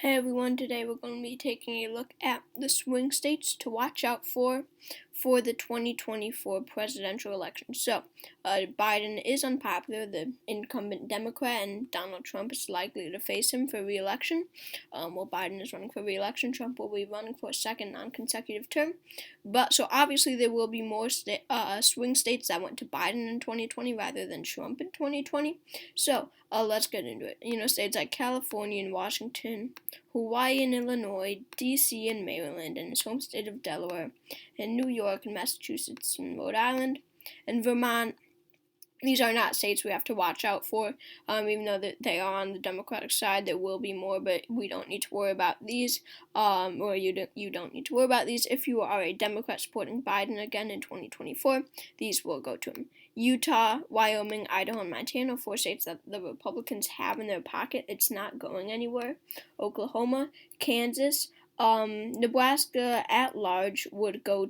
Hey everyone, today we're going to be taking a look at the swing states to watch out for the 2024 presidential election. So, Biden is unpopular, the incumbent Democrat, and Donald Trump is likely to face him for re-election. While Biden is running for re-election, Trump will be running for a second non-consecutive term. So obviously there will be more swing states that went to Biden in 2020 rather than Trump in 2020. So, let's get into it. States like California and Washington, Hawaii and Illinois, D.C. and Maryland, and his home state of Delaware, and New York and Massachusetts and Rhode Island, and Vermont. These are not states we have to watch out for, even though they are on the Democratic side. There will be more, but we don't need to worry about these, or you don't need to worry about these. If you are a Democrat supporting Biden again in 2024, these will go to him. Utah, Wyoming, Idaho, and Montana, 4 states that the Republicans have in their pocket. It's not going anywhere. Oklahoma, Kansas, Nebraska at large would go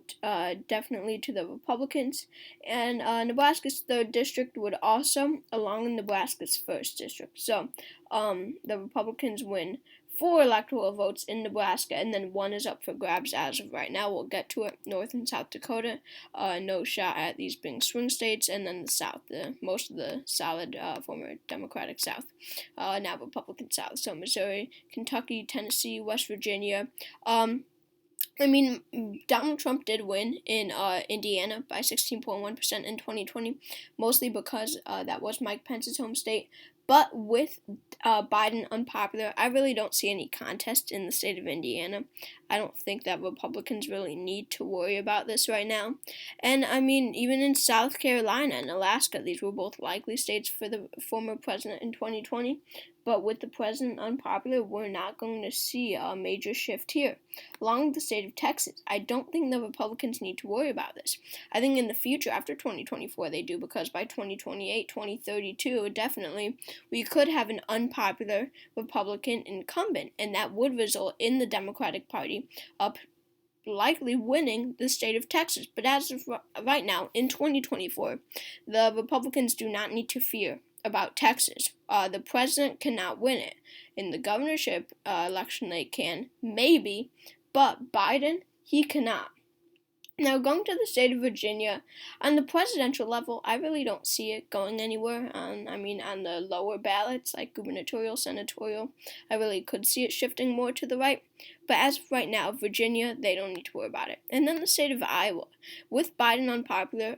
definitely to the Republicans, and Nebraska's 3rd district would also, along with Nebraska's 1st district. So, the Republicans win 4 electoral votes in Nebraska, and then 1 is up for grabs as of right now. We'll get to it. North and South Dakota, no shot at these being swing states, and then the South, most of the solid former Democratic South, now Republican South. So Missouri, Kentucky, Tennessee, West Virginia. Donald Trump did win in Indiana by 16.1% in 2020, mostly because that was Mike Pence's home state. But with Biden unpopular, I really don't see any contest in the state of Indiana. I don't think that Republicans really need to worry about this right now. And even in South Carolina and Alaska, these were both likely states for the former president in 2020. But with the president unpopular, we're not going to see a major shift here. Along with the state of Texas, I don't think the Republicans need to worry about this. I think in the future, after 2024, they do, because by 2028, 2032, definitely, we could have an unpopular Republican incumbent, and that would result in the Democratic Party likely winning the state of Texas. But as of right now, in 2024, the Republicans do not need to fear about Texas. The president cannot win it. In the governorship election, they can, maybe, but Biden, he cannot. Now, going to the state of Virginia, on the presidential level, I really don't see it going anywhere. On the lower ballots, like gubernatorial, senatorial, I really could see it shifting more to the right. But as of right now, Virginia, they don't need to worry about it. And then the state of Iowa, with Biden popular,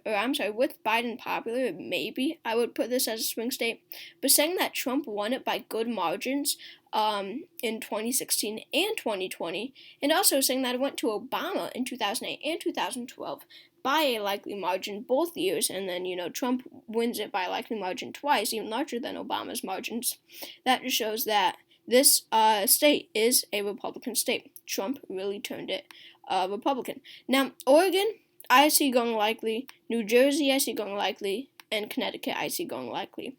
maybe I would put this as a swing state. But saying that Trump won it by good margins in 2016 and 2020, and also saying that it went to Obama in 2008 and 2012 by a likely margin both years, and then, Trump wins it by a likely margin twice, even larger than Obama's margins. That just shows that this state is a Republican state. Trump really turned it Republican. Now, Oregon, I see going likely. New Jersey, I see going likely. And Connecticut, I see going likely.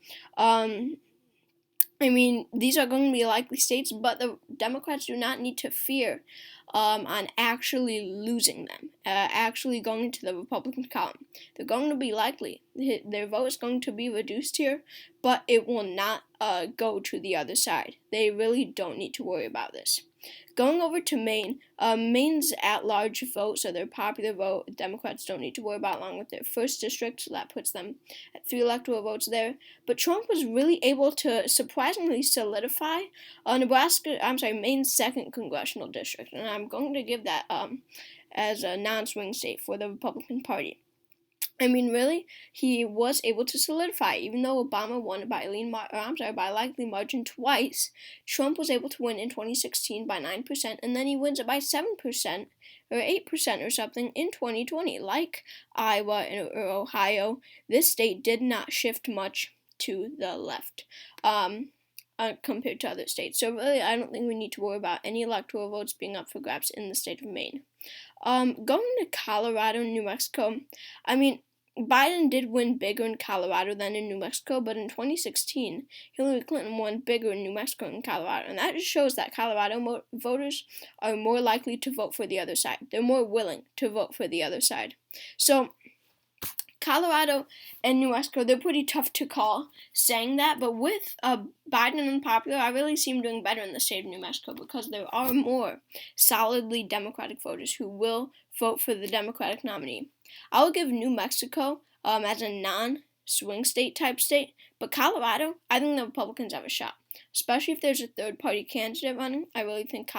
These are going to be likely states, but the Democrats do not need to fear on actually losing them, actually going to the Republican column. They're going to be likely. Their vote is going to be reduced here, but it will not go to the other side. They really don't need to worry about this. Going over to Maine, Maine's at-large vote, so their popular vote, Democrats don't need to worry about, along with their 1st district, so that puts them at 3 electoral votes there. But Trump was really able to surprisingly solidify Maine's 2nd congressional district, and I'm going to give that as a non-swing state for the Republican Party. Really, he was able to solidify. Even though Obama won by a likely margin twice, Trump was able to win in 2016 by 9%, and then he wins it by 7% or 8% or something in 2020. Like Iowa or Ohio, this state did not shift much to the left compared to other states. So really, I don't think we need to worry about any electoral votes being up for grabs in the state of Maine. Going to Colorado and New Mexico, Biden did win bigger in Colorado than in New Mexico, but in 2016, Hillary Clinton won bigger in New Mexico than Colorado, and that just shows that Colorado voters are more likely to vote for the other side. They're more willing to vote for the other side. So, Colorado and New Mexico, they're pretty tough to call saying that, but with Biden unpopular, I really see him doing better in the state of New Mexico because there are more solidly Democratic voters who will vote for the Democratic nominee. I will give New Mexico as a non-swing state type state, but Colorado, I think the Republicans have a shot. Especially if there's a third-party candidate running, I really think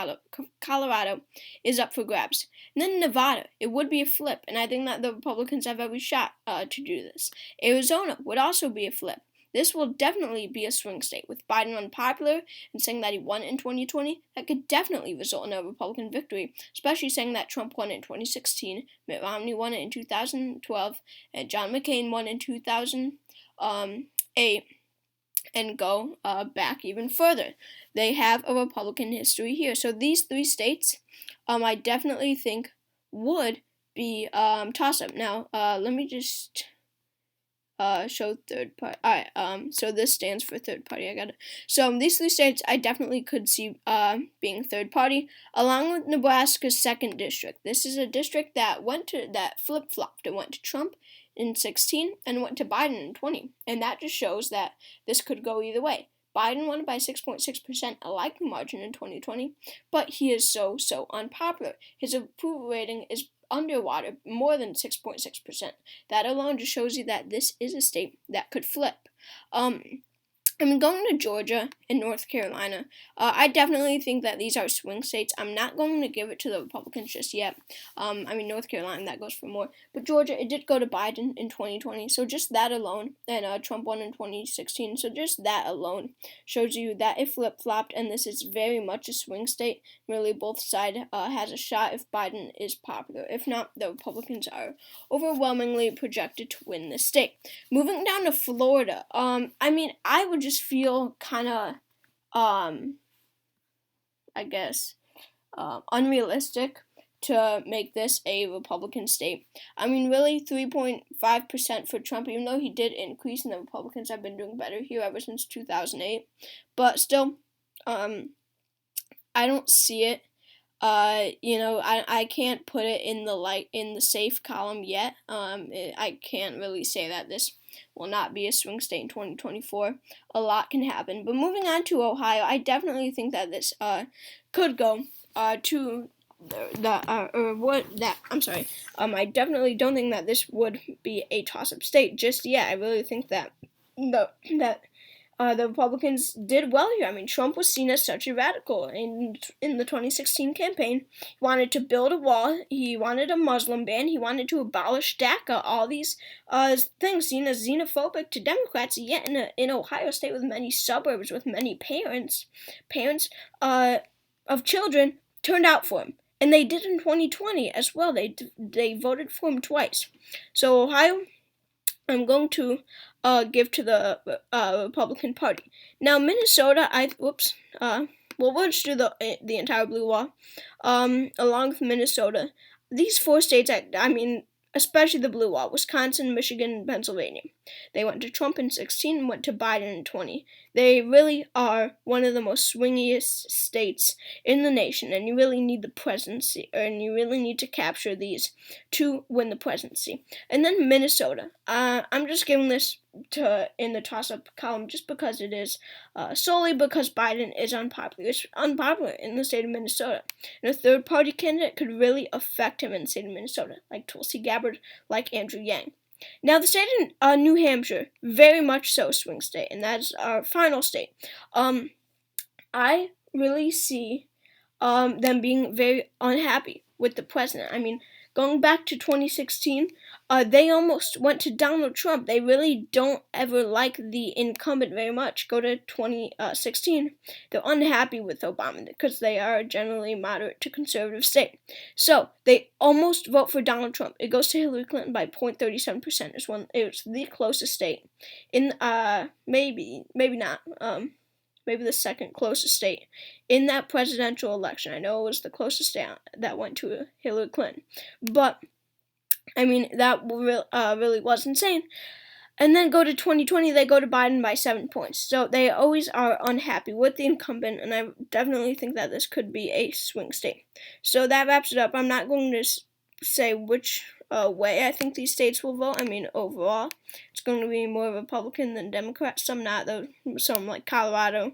Colorado is up for grabs. And then Nevada, it would be a flip, and I think that the Republicans have every shot to do this. Arizona would also be a flip. This will definitely be a swing state. With Biden unpopular and saying that he won in 2020, that could definitely result in a Republican victory, especially saying that Trump won in 2016, Mitt Romney won it in 2012, and John McCain won in 2008. And go back even further. They have a Republican history here. So these three states, I definitely think would be toss-up. Now, let me just show third party. Alright, so this stands for third party. I got it. So these three states, I definitely could see being third party, along with Nebraska's second district. This is a district that flip-flopped. It went to Trump in 16 and went to Biden in 20. And that just shows that this could go either way. Biden won by 6.6%, a likely margin in 2020, but he is so unpopular. His approval rating is underwater, more than 6.6%. That alone just shows you that this is a state that could flip. Going to Georgia and North Carolina, I definitely think that these are swing states. I'm not going to give it to the Republicans just yet. North Carolina, that goes for more. But Georgia, it did go to Biden in 2020, so just that alone, and Trump won in 2016, so just that alone shows you that it flip-flopped, and this is very much a swing state. Really, both sides has a shot if Biden is popular. If not, the Republicans are overwhelmingly projected to win this state. Moving down to Florida, I would just feel kind of, unrealistic to make this a Republican state. Really 3.5% for Trump, even though he did increase, and the Republicans have been doing better here ever since 2008. But still, I don't see it. I can't put it in the safe column yet. I can't really say that this will not be a swing state in 2024. A lot can happen. But moving on to Ohio, I definitely think that this could go to I definitely don't think that this would be a toss-up state just yet. I really think that the Republicans did well here. Trump was seen as such a radical in the 2016 campaign. He wanted to build a wall. He wanted a Muslim ban. He wanted to abolish DACA. All these things seen as xenophobic to Democrats. Yet in Ohio State, with many suburbs, with many parents of children, turned out for him. And they did in 2020 as well. They voted for him twice. So Ohio, I'm going to give to the Republican Party. Now Minnesota, we'll just do the entire blue wall, along with Minnesota. These four states, especially the blue wall, Wisconsin, Michigan, and Pennsylvania. They went to Trump in 16 and went to Biden in 20. They really are one of the most swingiest states in the nation, and you really need the presidency, and you really need to capture these to win the presidency. And then Minnesota. I'm just giving this in the toss-up column just because it is solely because Biden is unpopular. It's unpopular in the state of Minnesota. And a third-party candidate could really affect him in the state of Minnesota, like Tulsi Gabbard, like Andrew Yang. Now, the state of New Hampshire, very much so swing state, and that's our final state. I really see them being very unhappy with the president. Going back to 2016, they almost went to Donald Trump. They really don't ever like the incumbent very much. Go to 2016, they're unhappy with Obama because they are a generally moderate to conservative state. So they almost vote for Donald Trump. It goes to Hillary Clinton by 0.37%. It's the closest state in maybe not. Maybe the second closest state in that presidential election. I know it was the closest state that went to Hillary Clinton. But, that really was insane. And then go to 2020, they go to Biden by 7 points. So they always are unhappy with the incumbent, and I definitely think that this could be a swing state. So that wraps it up. I'm not going to say which way I think these states will vote. I mean, overall, it's going to be more Republican than Democrat. Some not, though. Some like Colorado,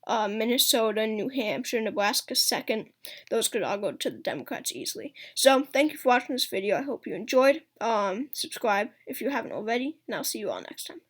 Minnesota, New Hampshire, Nebraska second. Those could all go to the Democrats easily. So, thank you for watching this video. I hope you enjoyed. Subscribe if you haven't already, and I'll see you all next time.